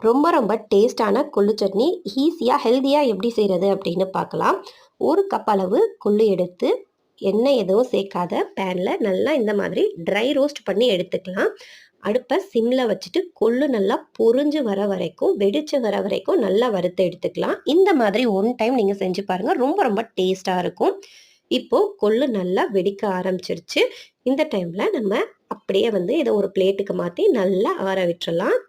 ரொம்ப ரொம்ப டேஸ்டான கொள்ளு சட்னி ஈஸியாக ஹெல்த்தியாக எப்படி செய்கிறது அப்படின்னு பார்க்கலாம். ஒரு கப் அளவு கொள்ளு எடுத்து எண்ணெய் எதுவும் சேர்க்காத பேனில் நல்லா இந்த மாதிரி ட்ரை ரோஸ்ட் பண்ணி எடுத்துக்கலாம். அடுப்பை சிம்மில் வச்சுட்டு கொள்ளு நல்லா பொரிஞ்சு வர வரைக்கும் வெடிச்சு வர வரைக்கும் நல்லா வறுத்து எடுத்துக்கலாம். இந்த மாதிரி ஒன் டைம் நீங்கள் செஞ்சு பாருங்கள், ரொம்ப ரொம்ப டேஸ்ட்டாக இருக்கும். இப்போது கொள்ளு நல்லா வெடிக்க ஆரம்பிச்சிருச்சு. இந்த டைமில் நம்ம அப்படியே இதை ஒரு பிளேட்டுக்கு மாற்றி நல்லா ஆற விட்டுறலாம்.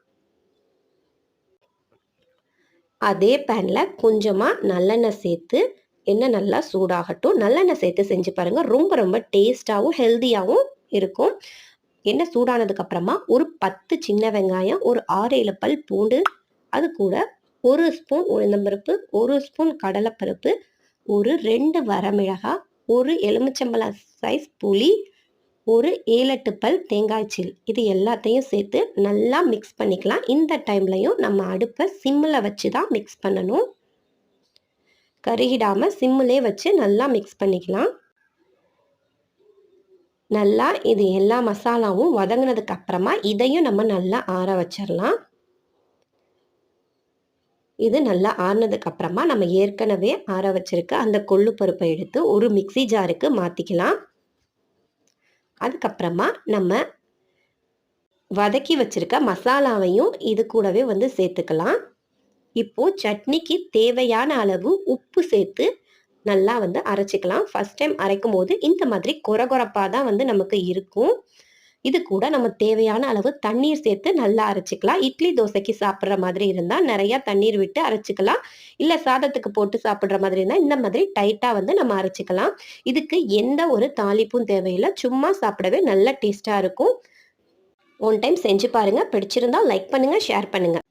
அதே பேனில் கொஞ்சமாக நல்லெண்ணெய் சேர்த்து எண்ணெய் நல்லா சூடாகட்டும். நல்லெண்ணெய் சேர்த்து செஞ்சு பாருங்கள், ரொம்ப ரொம்ப டேஸ்ட்டாகவும் ஹெல்த்தியாகவும் இருக்கும். எண்ணெய் சூடானதுக்கப்புறமா ஒரு 10 சின்ன வெங்காயம், ஒரு 6-7 பல் பூண்டு, அது கூட 1 ஸ்பூன் உளுந்தம்பருப்பு, 1 ஸ்பூன் கடலைப்பருப்பு, ஒரு 2 வரமிளகாய், ஒரு எலுமிச்சம்பழம் சைஸ் புளி, ஒரு 7-8 பல் தேங்காய் சீல், இது எல்லாத்தையும் சேர்த்து நல்லா மிக்ஸ் பண்ணிக்கலாம். இந்த டைம்லையும் நம்ம அடுப்பை சிம்மில் வச்சு தான் மிக்ஸ் பண்ணணும். கருகிடாமல் சிம்மிலே வச்சு நல்லா மிக்ஸ் பண்ணிக்கலாம். நல்லா இது எல்லா மசாலாவும் வதங்கினதுக்கு அப்புறமா இதையும் நம்ம நல்லா ஆற வச்சிடலாம். இது நல்லா ஆறினதுக்கு அப்புறமா நம்ம ஏற்கனவே ஆற வச்சிருக்க அந்த கொள்ளு பருப்பை எடுத்து ஒரு மிக்ஸி ஜாருக்கு மாற்றிக்கலாம். அதுக்கப்புறமா நம்ம வதக்கி வச்சிருக்க மசாலாவையும் இது கூடவே சேர்த்துக்கலாம். இப்போது சட்னிக்கு தேவையான அளவு உப்பு சேர்த்து நல்லா அரைச்சிக்கலாம். ஃபஸ்ட் டைம் அரைக்கும் போது இந்த மாதிரி கொரகொரப்பாக தான் நமக்கு இருக்கும். இது கூட நம்ம தேவையான அளவு தண்ணீர் சேர்த்து நல்லா அரைச்சிக்கலாம். இட்லி தோசைக்கு சாப்பிட்ற மாதிரி இருந்தால் நிறையா தண்ணீர் விட்டு அரைச்சிக்கலாம். இல்லை சாதத்துக்கு போட்டு சாப்பிட்ற மாதிரி இருந்தால் இந்த மாதிரி டைட்டாக நம்ம அரைச்சிக்கலாம். இதுக்கு எந்த ஒரு தாளிப்பும் தேவையில்லை, சும்மா சாப்பிடவே நல்ல டேஸ்ட்டாக இருக்கும். ஒன் டைம் செஞ்சு பாருங்கள். பிடிச்சிருந்தால் லைக் பண்ணுங்கள், ஷேர் பண்ணுங்கள்.